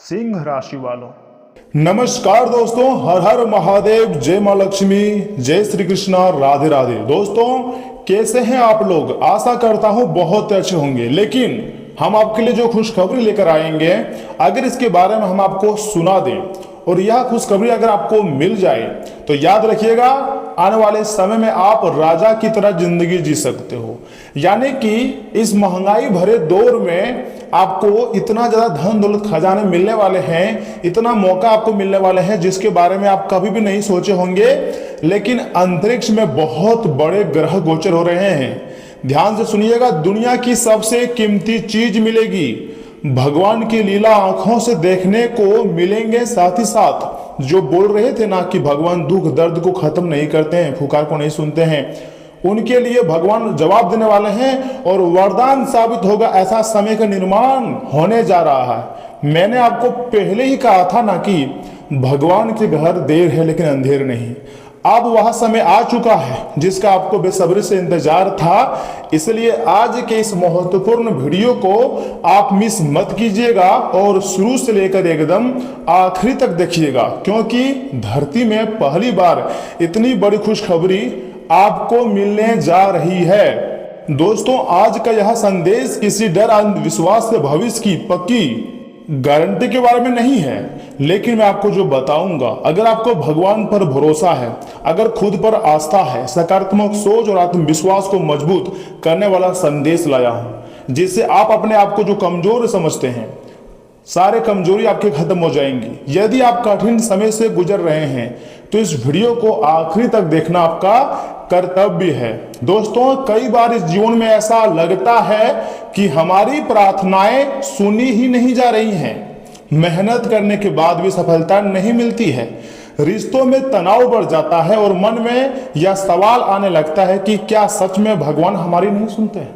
सिंह राशि वालों, नमस्कार दोस्तों, हर हर महादेव, जय माँ लक्ष्मी, जय श्री कृष्णा, राधे राधे। दोस्तों कैसे हैं आप लोग? आशा करता हूं बहुत अच्छे होंगे। लेकिन हम आपके लिए जो खुशखबरी लेकर आएंगे, अगर इसके बारे में हम आपको सुना दें और यह खुशखबरी अगर आपको मिल जाए तो याद रखिएगा, आने वाले समय में आप राजा की तरह जिंदगी जी सकते हो। यानी कि इस महंगाई भरे दौर में आपको इतना ज्यादा धन दौलत खजाने मिलने वाले हैं, इतना मौका आपको मिलने वाले हैं जिसके बारे में आप कभी भी नहीं सोचे होंगे। लेकिन अंतरिक्ष में बहुत बड़े ग्रह गोचर हो रहे हैं। ध्यान से सुनिएगा, दुनिया की सबसे कीमती चीज मिलेगी, भगवान की लीला आंखों से देखने को मिलेंगे। साथ ही साथ जो बोल रहे थे ना कि भगवान दुख दर्द को खत्म नहीं करते हैं, पुकार को नहीं सुनते हैं, उनके लिए भगवान जवाब देने वाले हैं और वरदान साबित होगा। ऐसा समय का निर्माण होने जा रहा है। मैंने आपको पहले ही कहा था ना कि भगवान के घर देर है लेकिन अंधेर नहीं। अब वह समय आ चुका है जिसका आपको बेसब्री से इंतजार था। इसलिए आज के इस महत्वपूर्ण वीडियो को आप मिस मत कीजिएगा और शुरू से लेकर एकदम आखिरी तक देखिएगा, क्योंकि धरती में पहली बार इतनी बड़ी खुशखबरी आपको मिलने जा रही है। दोस्तों आज का यह संदेश किसी डर अंधविश्वास से भविष्य की पक्की गारंटी के बारे में नहीं है, लेकिन मैं आपको जो बताऊंगा, अगर आपको भगवान पर भरोसा है, अगर खुद पर आस्था है, सकारात्मक सोच और आत्मविश्वास को मजबूत करने वाला संदेश लाया हूं, जिससे आप अपने आप को जो कमजोर समझते हैं, सारे कमजोरी आपके खत्म हो जाएंगी। यदि आप कठिन समय से गुजर रहे हैं तो इस वीडियो को आखिरी तक देखना आपका कर्तव्य है। दोस्तों कई बार इस जीवन में ऐसा लगता है कि हमारी प्रार्थनाएं सुनी ही नहीं जा रही हैं, मेहनत करने के बाद भी सफलता नहीं मिलती है, रिश्तों में तनाव बढ़ जाता है और मन में यह सवाल आने लगता है कि क्या सच में भगवान हमारी नहीं सुनते हैं?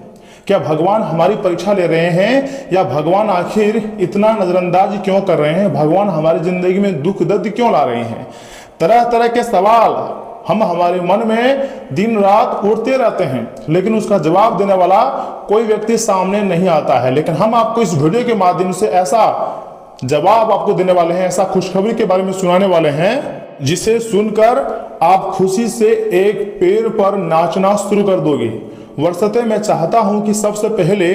क्या भगवान हमारी परीक्षा ले रहे हैं? या भगवान आखिर इतना नजरअंदाज क्यों कर रहे हैं? भगवान हमारी जिंदगी में दुख दर्द क्यों ला रहे हैं? तरह तरह के सवाल हम हमारे मन में दिन रात उड़ते रहते हैं, लेकिन उसका जवाब देने वाला कोई व्यक्ति सामने नहीं आता है। लेकिन हम आपको इस वीडियो के माध्यम से ऐसा जवाब आपको देने वाले हैं, ऐसा खुशखबरी के बारे में सुनाने वाले हैं, जिसे सुनकर आप खुशी से एक पैर पर नाचना शुरू कर दोगे। वरसते मैं चाहता हूं कि सबसे पहले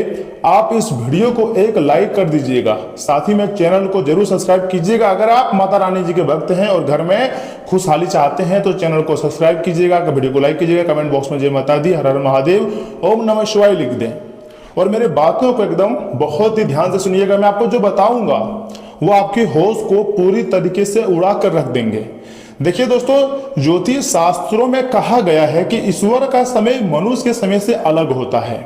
आप इस वीडियो को एक लाइक कर दीजिएगा, साथ ही में चैनल को जरूर सब्सक्राइब कीजिएगा। अगर आप माता रानी जी के भक्त हैं और घर में खुशहाली चाहते हैं तो चैनल को सब्सक्राइब कीजिएगा, वीडियो को लाइक कीजिएगा, कमेंट बॉक्स में जय माता दी, हर हर महादेव, ओम नमः शिवाय लिख दें और मेरे बातों को एकदम बहुत ही ध्यान से सुनिएगा। मैं आपको जो बताऊंगा वो आपके होश को पूरी तरीके से उड़ा कर रख देंगे। देखिए दोस्तों, ज्योतिष शास्त्रों में कहा गया है कि ईश्वर का समय मनुष्य के समय से अलग होता है।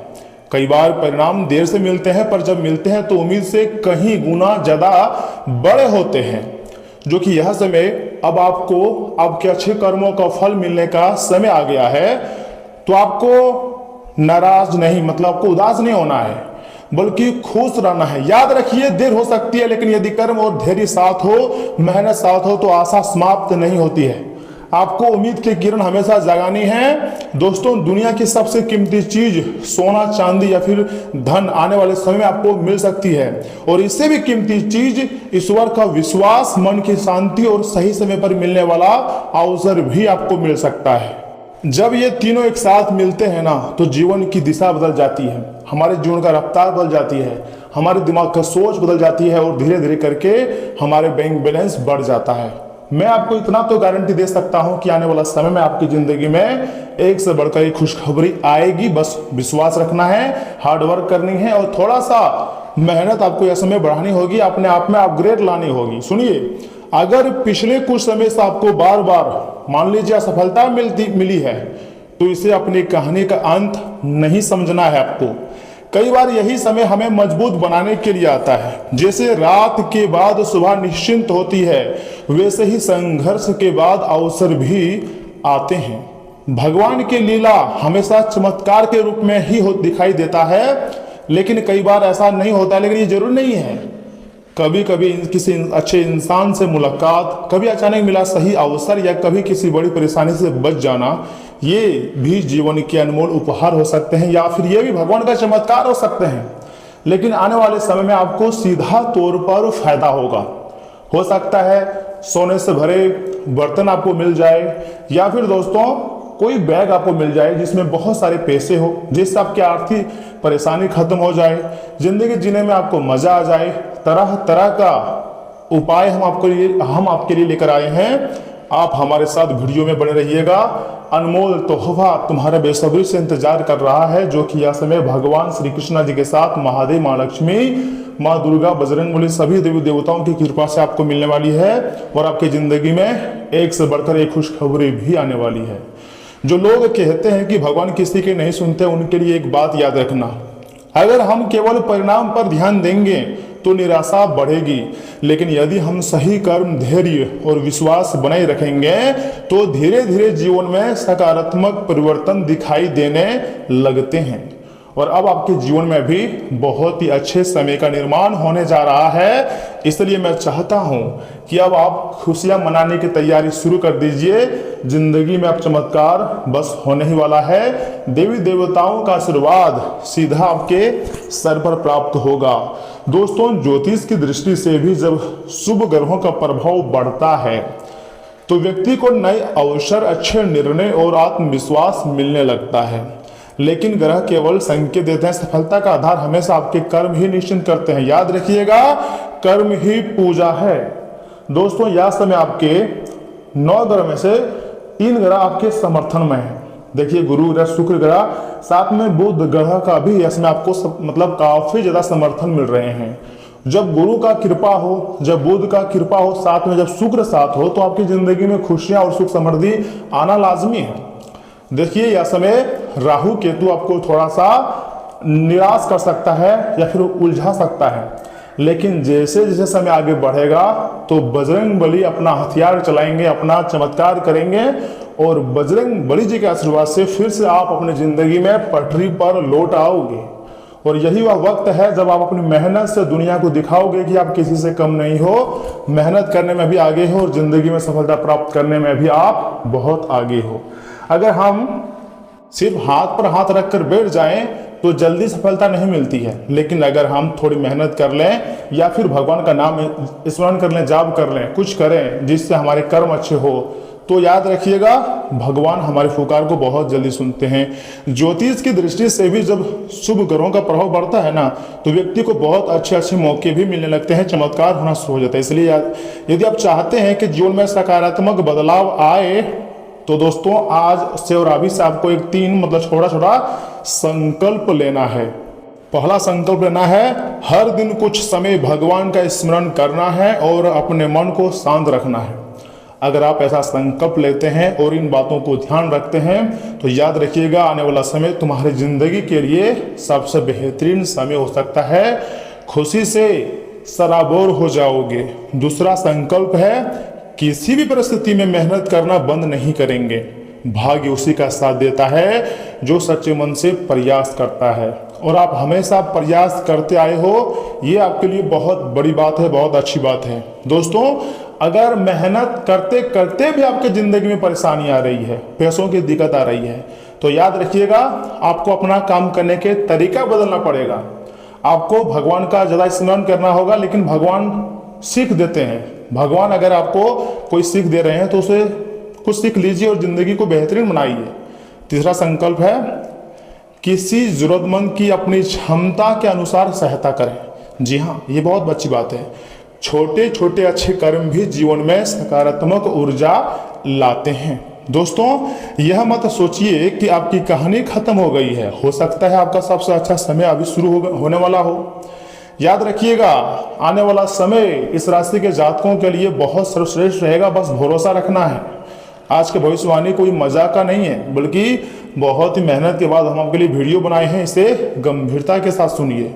कई बार परिणाम देर से मिलते हैं, पर जब मिलते हैं तो उम्मीद से कहीं गुना ज्यादा बड़े होते हैं। जो कि यह समय अब आपको आपके अच्छे कर्मों का फल मिलने का समय आ गया है। तो आपको नाराज नहीं, मतलब आपको उदास नहीं होना है, बल्कि खुश रहना है। याद रखिए, देर हो सकती है, लेकिन यदि कर्म और धैर्य साथ हो, मेहनत साथ हो तो आशा समाप्त नहीं होती है। आपको उम्मीद की किरण हमेशा जगानी है। दोस्तों दुनिया की सबसे कीमती चीज सोना चांदी या फिर धन आने वाले समय में आपको मिल सकती है, और इससे भी कीमती चीज ईश्वर का विश्वास, मन की शांति और सही समय पर मिलने वाला अवसर भी आपको मिल सकता है। जब ये तीनों एक साथ मिलते हैं ना तो जीवन की दिशा बदल जाती है, हमारे जीवन का रफ्तार बदल जाती है, हमारे दिमाग का सोच बदल जाती है और धीरे धीरे करके हमारे बैंक बैलेंस बढ़ जाता है। मैं आपको इतना तो गारंटी दे सकता हूं कि आने वाला समय में आपकी जिंदगी में एक से बढ़कर एक खुशखबरी आएगी। बस विश्वास रखना है, हार्डवर्क करनी है और थोड़ा सा मेहनत आपको यह समय बढ़ानी होगी, अपने आप में अपग्रेड लानी होगी। सुनिए, अगर पिछले कुछ समय से आपको बार बार मान लीजिए असफलता मिली है तो इसे अपनी कहानी का अंत नहीं समझना है आपको। कई बार यही समय हमें मजबूत बनाने के लिए आता है। जैसे रात के बाद सुबह निश्चिंत होती है, वैसे ही संघर्ष के बाद अवसर भी आते हैं। भगवान की लीला हमेशा चमत्कार के रूप में ही दिखाई देता है, लेकिन कई बार ऐसा नहीं होता। लेकिन ये जरूर नहीं है, कभी कभी किसी अच्छे इंसान से मुलाकात, कभी अचानक मिला सही अवसर, या कभी किसी बड़ी परेशानी से बच जाना, ये भी जीवन के अनमोल उपहार हो सकते हैं, या फिर ये भी भगवान का चमत्कार हो सकते हैं। लेकिन आने वाले समय में आपको सीधा तौर पर फायदा होगा। हो सकता है सोने से भरे बर्तन आपको मिल जाए, या फिर दोस्तों कोई बैग आपको मिल जाए जिसमें बहुत सारे पैसे हो, जिससे आपकी आर्थिक परेशानी खत्म हो जाए, जिंदगी जीने में आपको मजा आ जाए। तरह तरह का उपाय हम आपके लिए लेकर आए हैं। आप हमारे साथ वीडियो में बने रहिएगा। अनमोल तोहफा तुम्हारे बेसब्री से इंतजार कर रहा है, जो कि यह समय भगवान श्री कृष्ण जी के साथ महादेव, माँ लक्ष्मी, माँ दुर्गा, बजरंगबली, सभी देवी देवताओं की कृपा से आपको मिलने वाली है। और आपकी जिंदगी में एक से बढ़कर एक खुशखबरी भी आने वाली है। जो लोग कहते हैं कि भगवान किसी की नहीं सुनते, उनके लिए एक बात याद रखना, अगर हम केवल परिणाम पर ध्यान देंगे तो निराशा बढ़ेगी, लेकिन यदि हम सही कर्म, धैर्य और विश्वास बनाए रखेंगे तो धीरे धीरे जीवन में सकारात्मक परिवर्तन दिखाई देने लगते हैं। और अब आपके जीवन में भी बहुत ही अच्छे समय का निर्माण होने जा रहा है। इसलिए मैं चाहता हूं कि अब आप खुशियां मनाने की तैयारी शुरू कर दीजिए। जिंदगी में अब चमत्कार बस होने ही वाला है। देवी देवताओं का आशीर्वाद सीधा आपके सर पर प्राप्त होगा। दोस्तों, ज्योतिष की दृष्टि से भी जब शुभ ग्रहों का प्रभाव बढ़ता है तो व्यक्ति को नए अवसर, अच्छे निर्णय और आत्मविश्वास मिलने लगता है। लेकिन ग्रह केवल संकेत देते हैं, सफलता का आधार हमेशा आपके कर्म ही निश्चित करते हैं। याद रखिएगा, कर्म ही पूजा है। दोस्तों, यह समय आपके 9 ग्रह में से 3 ग्रह आपके समर्थन में है। देखिए, गुरु ग्रह, शुक्र ग्रह, साथ में बुध ग्रह का भी इसमें आपको काफी ज्यादा समर्थन मिल रहे हैं। जब गुरु का कृपा हो, जब बुध का कृपा हो, साथ में जब शुक्र साथ हो, तो आपकी जिंदगी में खुशियां और सुख समृद्धि आना लाजमी है। देखिए, यह समय राहु केतु आपको थोड़ा सा निराश कर सकता है या फिर उलझा सकता है, लेकिन जैसे जैसे समय आगे बढ़ेगा तो बजरंगबली अपना हथियार चलाएंगे, अपना चमत्कार करेंगे, और बजरंगबली जी के आशीर्वाद से फिर से आप अपनी जिंदगी में पटरी पर लौट आओगे। और यही वह वक्त है जब आप अपनी मेहनत से दुनिया को दिखाओगे कि आप किसी से कम नहीं हो, मेहनत करने में भी आगे हो और जिंदगी में सफलता प्राप्त करने में भी आप बहुत आगे हो। अगर हम सिर्फ हाथ पर हाथ रखकर बैठ जाएं तो जल्दी सफलता नहीं मिलती है, लेकिन अगर हम थोड़ी मेहनत कर लें या फिर भगवान का नाम स्मरण कर लें, जाप कर लें, कुछ करें जिससे हमारे कर्म अच्छे हो, तो याद रखिएगा भगवान हमारे पुकार को बहुत जल्दी सुनते हैं। ज्योतिष की दृष्टि से भी जब शुभ ग्रहों का प्रभाव बढ़ता है ना, तो व्यक्ति को बहुत अच्छे अच्छे मौके भी मिलने लगते हैं, चमत्कार होना शुरू हो जाता है। इसलिए यदि आप चाहते हैं कि जीवन में सकारात्मक बदलाव आए, तो दोस्तों आज से और अभी से आपको एक 3 छोटा छोटा संकल्प लेना है। पहला संकल्प लेना है, हर दिन कुछ समय भगवान का स्मरण करना है और अपने मन को शांत रखना है। अगर आप ऐसा संकल्प लेते हैं और इन बातों को ध्यान रखते हैं तो याद रखिएगा, आने वाला समय तुम्हारी जिंदगी के लिए सबसे बेहतरीन समय हो सकता है। खुशी से सराबोर हो जाओगे। दूसरा संकल्प है, किसी भी परिस्थिति में मेहनत करना बंद नहीं करेंगे। भाग्य उसी का साथ देता है जो सच्चे मन से प्रयास करता है, और आप हमेशा प्रयास करते आए हो, ये आपके लिए बहुत बड़ी बात है, बहुत अच्छी बात है। दोस्तों, अगर मेहनत करते करते भी आपकी जिंदगी में परेशानी आ रही है, पैसों की दिक्कत आ रही है, तो याद रखिएगा आपको अपना काम करने के तरीका बदलना पड़ेगा। आपको भगवान का ज्यादा स्मरण करना होगा, लेकिन भगवान सीख देते हैं। भगवान अगर आपको कोई सीख दे रहे हैं तो उसे कुछ सीख लीजिए और जिंदगी को बेहतरीन बनाइए। तीसरा संकल्प है, किसी जरूरतमंद की अपनी क्षमता के अनुसार सहायता करें। जी हाँ, ये बहुत अच्छी बात है। छोटे छोटे अच्छे कर्म भी जीवन में सकारात्मक ऊर्जा लाते हैं। दोस्तों, यह मत सोचिए कि आपकी कहानी खत्म हो गई है। हो सकता है आपका सबसे अच्छा समय अभी शुरू होने वाला हो। याद रखिएगा, आने वाला समय इस राशि के जातकों के लिए बहुत सर्वश्रेष्ठ रहेगा। बस भरोसा रखना है। आज के भविष्यवाणी कोई मजाक का नहीं है, बल्कि बहुत ही मेहनत के बाद हम आपके लिए वीडियो बनाए हैं। इसे गंभीरता के साथ सुनिए।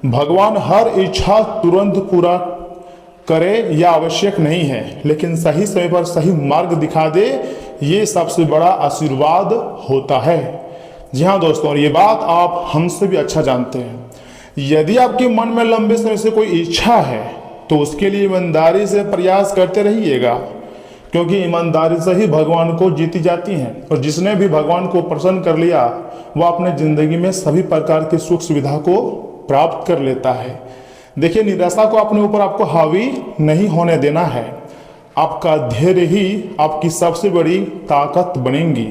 भगवान हर इच्छा तुरंत पूरा करे यह आवश्यक नहीं है, लेकिन सही समय पर सही मार्ग दिखा दे, ये सबसे बड़ा आशीर्वाद होता है। जी हाँ दोस्तों, और ये बात आप हमसे भी अच्छा जानते हैं। यदि आपके मन में लंबे समय से कोई इच्छा है तो उसके लिए ईमानदारी से प्रयास करते रहिएगा, क्योंकि ईमानदारी से ही भगवान को जीती जाती हैं। और जिसने भी भगवान को प्रसन्न कर लिया, वह अपने जिंदगी में सभी प्रकार की सुख सुविधा को प्राप्त कर लेता है। देखिए, निराशा को अपने ऊपर आपको हावी नहीं होने देना है। आपका धैर्य ही आपकी सबसे बड़ी ताकत बनेगी।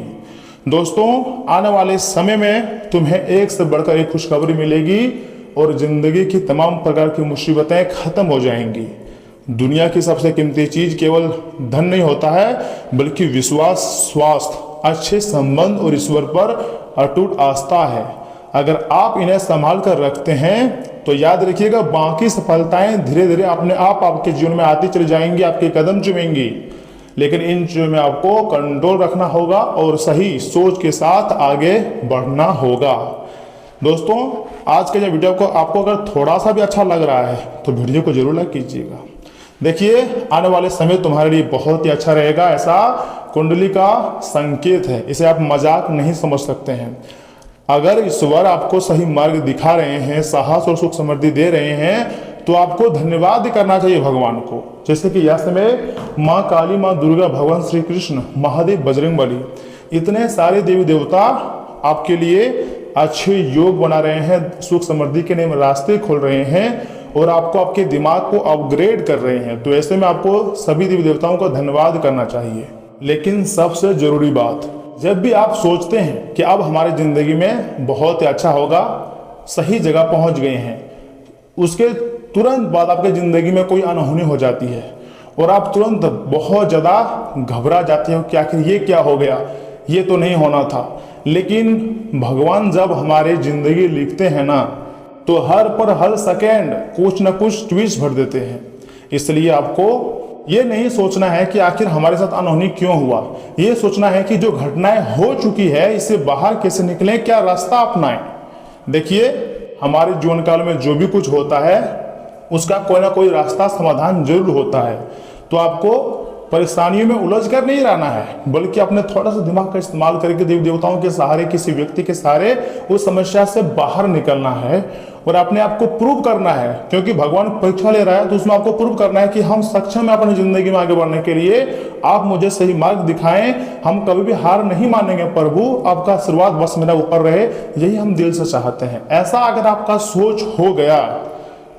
दोस्तों, आने वाले समय में तुम्हें एक से बढ़कर एक खुशखबरी मिलेगी और जिंदगी की तमाम प्रकार की मुसीबतें खत्म हो जाएंगी। दुनिया की सबसे कीमती चीज केवल धन नहीं होता है, बल्कि विश्वास, स्वास्थ्य, अच्छे संबंध और ईश्वर पर अटूट आस्था है। अगर आप इन्हें संभाल कर रखते हैं तो याद रखिएगा, बाकी सफलताएं धीरे धीरे अपने आप आपके जीवन में आती चली जाएंगी, आपके कदम चूमेंगी। लेकिन इन चीजों में आपको कंट्रोल रखना होगा और सही सोच के साथ आगे बढ़ना होगा। दोस्तों, आज के जो वीडियो को आपको अगर थोड़ा सा भी अच्छा लग रहा है तो वीडियो को जरूर लाइक कीजिएगा। देखिए, आने वाले समय तुम्हारे लिए बहुत ही अच्छा रहेगा, ऐसा कुंडली का संकेत है। इसे आप मजाक नहीं समझ सकते हैं। अगर ईश्वर आपको सही मार्ग दिखा रहे हैं, साहस और सुख समृद्धि दे रहे हैं, तो आपको धन्यवाद करना चाहिए भगवान को। जैसे कि यह समय माँ काली, माँ दुर्गा, भगवान श्री कृष्ण, महादेव, बजरंगबली, इतने सारे देवी देवता आपके लिए अच्छे योग बना रहे हैं, सुख समृद्धि के नए रास्ते खोल रहे हैं और आपको आपके दिमाग को अपग्रेड कर रहे हैं। तो ऐसे में आपको सभी देवी देवताओं का धन्यवाद करना चाहिए। लेकिन सबसे जरूरी बात, जब भी आप सोचते हैं कि अब हमारी जिंदगी में बहुत ही अच्छा होगा, सही जगह पहुंच गए हैं, उसके तुरंत बाद आपकी जिंदगी में कोई अनहोनी हो जाती है और आप तुरंत बहुत ज्यादा घबरा जाते हो कि आखिर ये क्या हो गया, ये तो नहीं होना था। लेकिन भगवान जब हमारे जिंदगी लिखते हैं ना, तो हर पर हर सेकेंड कुछ ना कुछ ट्विस्ट भर देते हैं। इसलिए आपको ये नहीं सोचना है कि आखिर हमारे साथ अनहोनी क्यों हुआ, ये सोचना है कि जो घटनाएं हो चुकी है इससे बाहर कैसे निकलें, क्या रास्ता अपनाएं। देखिए, हमारे जीवन काल में जो भी कुछ होता है उसका कोई ना कोई रास्ता, समाधान जरूर होता है। तो आपको परेशानियों में उलझ कर नहीं रहना है, बल्कि अपने थोड़ा सा दिमाग का इस्तेमाल करके देवी देवताओं के सहारे, किसी व्यक्ति के सहारे उस समस्या से बाहर निकलना है और अपने आप को प्रूव करना है। क्योंकि भगवान परीक्षा ले रहा है तो उसमें आपको प्रूव करना है कि हम सक्षम है अपनी जिंदगी में आगे बढ़ने के लिए। आप मुझे सही मार्ग दिखाएं, हम कभी भी हार नहीं मानेंगे प्रभु, आपका आशीर्वाद बस मेरा ऊपर रहे, यही हम दिल से चाहते हैं। ऐसा अगर आपका सोच हो गया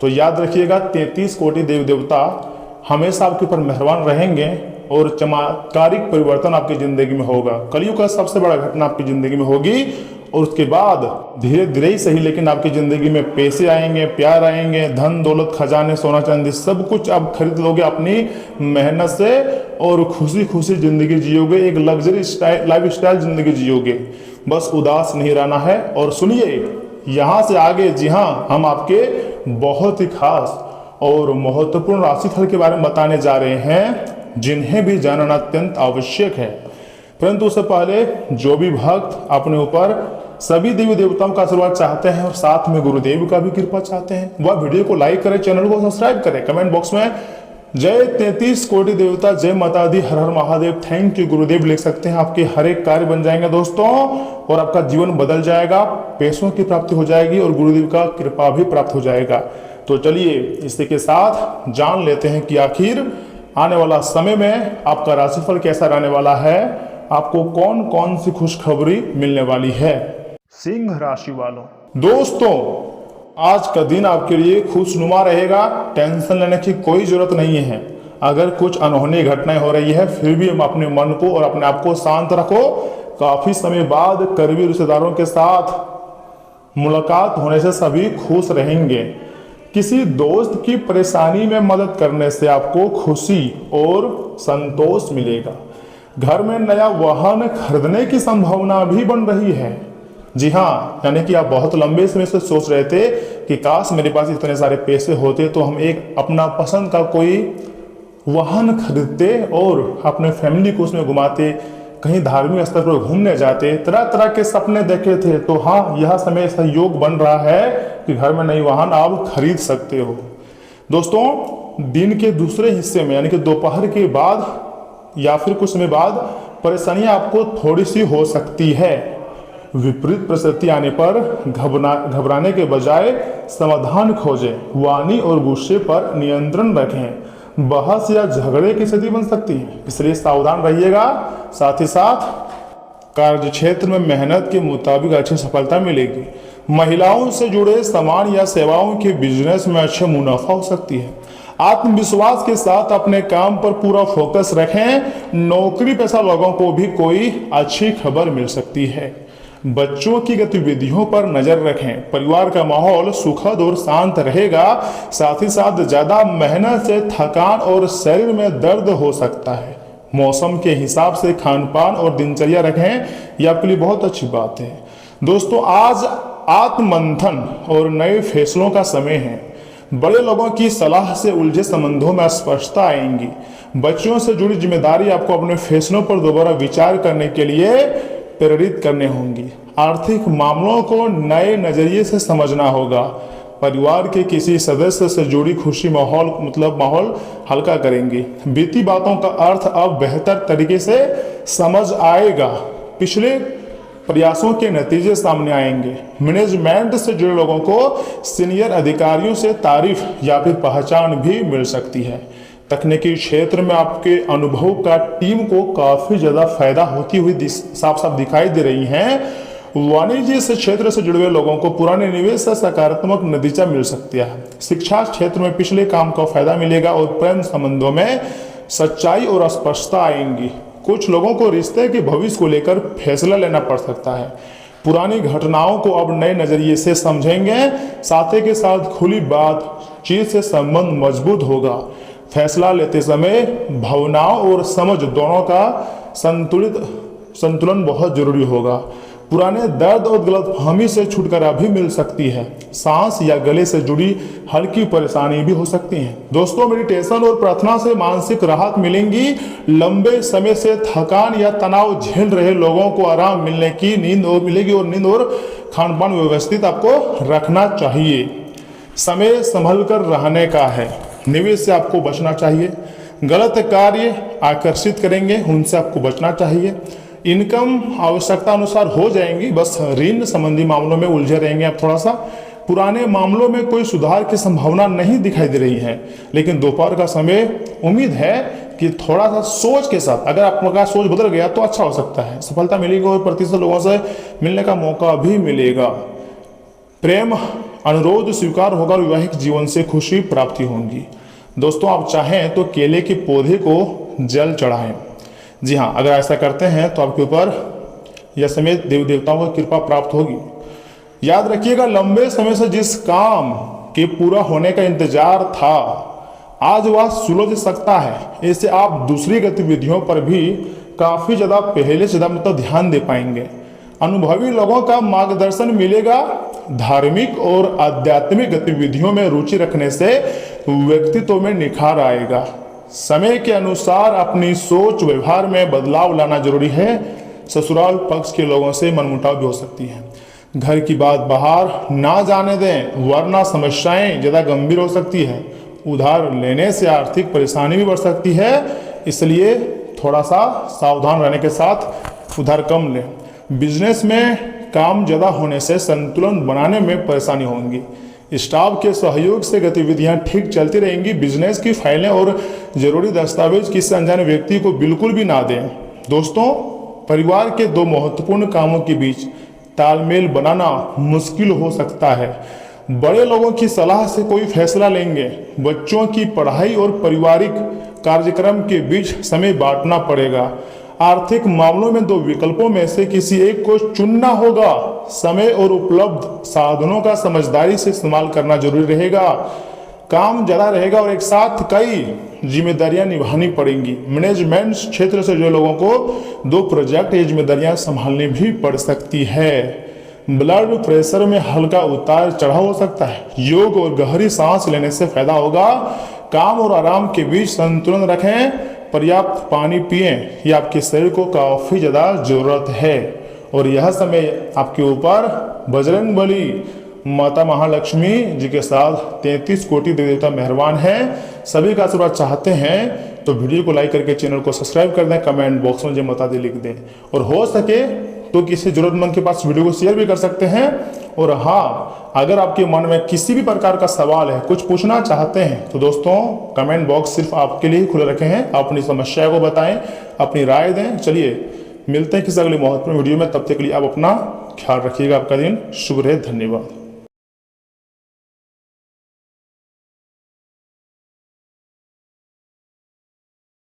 तो याद रखिएगा, 33 कोटि देवी देवता हमेशा आपके ऊपर मेहरबान रहेंगे और चमत्कारिक परिवर्तन आपकी जिंदगी में होगा। कलयुग का सबसे बड़ा घटना आपकी जिंदगी में होगी और उसके बाद धीरे धीरे ही सही, लेकिन आपकी जिंदगी में पैसे आएंगे, प्यार आएंगे, धन दौलत, खजाने, सोना चांदी, सब कुछ आप खरीद लोगे अपनी मेहनत से और खुशी खुशी जिंदगी जियोगे, एक लग्जरी लाइफ स्टाइल जिंदगी जियोगे। बस उदास नहीं रहना है। और सुनिए, यहाँ से आगे, जी हाँ, हम आपके बहुत ही खास और महत्वपूर्ण राशिफल के बारे में बताने जा रहे हैं, जिन्हें भी जानना अत्यंत आवश्यक है। परंतु उससे पहले जो भी भक्त अपने ऊपर सभी देवी देवताओं का आशीर्वाद चाहते हैं और साथ में गुरुदेव का भी कृपा चाहते हैं, वह वीडियो को लाइक करें, चैनल को सब्सक्राइब करें, कमेंट बॉक्स में जय 33 कोटि देवता, जय माता दी, हर हर महादेव, थैंक यू गुरुदेव लिख सकते हैं। आपके हर एक कार्य बन जाएंगे दोस्तों और आपका जीवन बदल जाएगा, पैसों की प्राप्ति हो जाएगी और गुरुदेव का कृपा भी प्राप्त हो जाएगा। तो चलिए इसी के साथ जान लेते हैं कि आखिर आने वाला समय में आपका राशिफल कैसा रहने वाला है, आपको कौन कौन सी खुशखबरी मिलने वाली है। सिंह राशि वालों, दोस्तों आज का दिन आपके लिए खुशनुमा रहेगा, टेंशन लेने की कोई जरूरत नहीं है। अगर कुछ अनहोनी घटनाएं हो रही है फिर भी हम अपने मन को और अपने आप को शांत रखो। काफी समय बाद करीबी रिश्तेदारों के साथ मुलाकात होने से सभी खुश रहेंगे। किसी दोस्त की परेशानी में मदद करने से आपको खुशी और संतोष मिलेगा। घर में नया वाहन खरीदने की संभावना भी बन रही है। जी हाँ, यानी कि आप बहुत लंबे समय से सोच रहे थे कि काश मेरे पास इतने सारे पैसे होते तो हम एक अपना पसंद का कोई वाहन खरीदते और अपने फैमिली को उसमें घुमाते, कहीं धार्मिक स्थल पर घूमने जाते, तरह तरह के सपने देखे थे। तो हाँ, यह समय ऐसा योग बन रहा है कि घर में नई वाहन आप खरीद सकते हो। दोस्तों दिन के दूसरे हिस्से में यानी कि दोपहर के बाद या फिर कुछ समय बाद परेशानियां आपको थोड़ी सी हो सकती है। विपरीत परिस्थिति आने पर घबराने के बजाय समाधान खोजें, वाणी और गुस्से पर नियंत्रण रखें। बहस या झगड़े की स्थिति बन सकती है, इसलिए सावधान रहिएगा। साथ ही साथ कार्य क्षेत्र में मेहनत के मुताबिक अच्छी सफलता मिलेगी। महिलाओं से जुड़े सामान या सेवाओं के बिजनेस में अच्छा मुनाफा हो सकती है। आत्मविश्वास के साथ अपने काम पर पूरा फोकस रखें। नौकरी पेशा लोगों को भी कोई अच्छी खबर मिल सकती है। बच्चों की गतिविधियों पर नजर रखें। परिवार का माहौल सुखद और शांत रहेगा। साथ ही साथ ज्यादा मेहनत से थकान और शरीर में दर्द हो सकता है। मौसम के हिसाब से खान पान और दिनचर्या रखें, यह आपके लिए बहुत अच्छी बात है। दोस्तों, आज आत्ममंथन और नए फैसलों का समय है। बड़े लोगों की सलाह से उलझे संबंधों में स्पष्टता आएंगी। बच्चों से जुड़ी जिम्मेदारी आपको अपने फैसलों पर दोबारा विचार करने के लिए प्रेरित करने होंगी। आर्थिक मामलों को नए नजरिए से समझना होगा। परिवार के किसी सदस्य से जुड़ी खुशी माहौल हल्का करेंगे। बीती बातों का अर्थ अब बेहतर तरीके से समझ आएगा। पिछले प्रयासों के नतीजे सामने आएंगे। मैनेजमेंट से जुड़े लोगों को सीनियर अधिकारियों से तारीफ या फिर पहचान भी मिल सकती है। तकनीकी क्षेत्र में आपके अनुभव का टीम को काफी ज्यादा फायदा होती हुई साफ साफ दिखाई दे रही है। वाणिज्य से क्षेत्र से जुड़े हुए लोगों को पुराने निवेश से सकारात्मक नतीजा मिल सकता है। शिक्षा क्षेत्र में पिछले काम का फायदा मिलेगा और प्रेम संबंधों में सच्चाई और स्पष्टता आएंगी। कुछ लोगों को रिश्ते के भविष्य को लेकर फैसला लेना पड़ सकता है। पुरानी घटनाओं को अब नए नजरिए से समझेंगे। साथ ही के साथ खुली बातचीत से संबंध मजबूत होगा। फैसला लेते समय भावनाओं और समझ दोनों का संतुलन बहुत जरूरी होगा। पुराने दर्द और गलतफहमी से छुटकारा भी मिल सकती है। सांस या गले से जुड़ी हल्की परेशानी भी हो सकती है। दोस्तों, मेडिटेशन और प्रार्थना से मानसिक राहत मिलेंगी। लंबे समय से थकान या तनाव झेल रहे लोगों को आराम मिलने की नींद और खान पान व्यवस्थित आपको रखना चाहिए। समय संभल कर रहने का है। निवेश से आपको बचना चाहिए। गलत कार्य आकर्षित करेंगे, उनसे आपको बचना चाहिए। इनकम आवश्यकता अनुसार हो जाएंगी, बस ऋण संबंधी मामलों में उलझे रहेंगे आप थोड़ा सा। पुराने मामलों में कोई सुधार की संभावना नहीं दिखाई दे रही है, लेकिन दोपहर का समय उम्मीद है कि थोड़ा सा सोच के साथ अगर आपका सोच बदल गया तो अच्छा हो सकता है। सफलता मिलेगी और प्रतिशत लोगों से मिलने का मौका भी मिलेगा। प्रेम अनुरोध स्वीकार होगा और वैवाहिक जीवन से खुशी प्राप्ति होगी। दोस्तों, आप चाहें तो केले के पौधे को जल चढ़ाएं। जी हाँ, अगर ऐसा करते हैं तो आपके ऊपर यह समेत देवी देवताओं की कृपा प्राप्त होगी। याद रखिएगा, लंबे समय से जिस काम के पूरा होने का इंतजार था, आज वह सुलझ सकता है। इससे आप दूसरी गतिविधियों पर भी काफी ज्यादा पहले से ज्यादा ध्यान दे पाएंगे। अनुभवी लोगों का मार्गदर्शन मिलेगा। धार्मिक और आध्यात्मिक गतिविधियों में रुचि रखने से व्यक्तित्व में निखार आएगा। समय के अनुसार अपनी सोच व्यवहार में बदलाव लाना जरूरी है। ससुराल पक्ष के लोगों से मनमुटाव भी हो सकती है। घर की बात बाहर ना जाने दें, वरना समस्याएं ज्यादा गंभीर हो सकती है। उधार लेने से आर्थिक परेशानी भी बढ़ सकती है, इसलिए थोड़ा सा सावधान रहने के साथ उधार कम लें। बिजनेस में काम ज्यादा होने से संतुलन बनाने में परेशानी होगी। स्टाफ के सहयोग से गतिविधियां ठीक चलती रहेंगी। बिजनेस की फाइलें और जरूरी दस्तावेज किसी अनजाने व्यक्ति को बिल्कुल भी ना दें। दोस्तों, परिवार के दो महत्वपूर्ण कामों के बीच तालमेल बनाना मुश्किल हो सकता है। बड़े लोगों की सलाह से कोई फैसला लेंगे। बच्चों की पढ़ाई और पारिवारिक कार्यक्रम के बीच समय बांटना पड़ेगा। आर्थिक मामलों में दो विकल्पों में से किसी एक को चुनना होगा। समय और उपलब्ध साधनों का समझदारी से इस्तेमाल करना जरूरी रहेगा। काम ज्यादा रहेगा और एक साथ कई जिम्मेदारियां निभानी पड़ेंगी। मैनेजमेंट क्षेत्र से जो लोगों को दो प्रोजेक्ट या जिम्मेदारियां संभालनी भी पड़ सकती है। ब्लड प्रेशर में हल्का उतार चढ़ाव हो सकता है। योग और गहरी सांस लेने से फायदा होगा। काम और आराम के बीच संतुलन रखें। पर्याप्त पानी पिएं, यह आपके शरीर को काफी ज्यादा जरूरत है। और यह समय आपके ऊपर बजरंग बली, माता महालक्ष्मी जी के साथ 33 कोटि देवी देवता मेहरबान हैं। सभी का आशीर्वाद चाहते हैं तो वीडियो को लाइक करके चैनल को सब्सक्राइब कर दें। कमेंट बॉक्स में जय माता दी लिख दें, और हो सके तो किसी जरूरतमंद के पास वीडियो को शेयर भी कर सकते हैं। और हाँ, अगर आपके मन में किसी भी प्रकार का सवाल है, कुछ पूछना चाहते हैं, तो दोस्तों कमेंट बॉक्स सिर्फ आपके लिए ही खुले रखे हैं। आप अपनी समस्या को बताएं, अपनी राय दें। चलिए मिलते हैं किसी अगले महत्वपूर्ण वीडियो में, तब तक के लिए आप अपना ख्याल रखिएगा। आपका दिन शुभ रहे। धन्यवाद।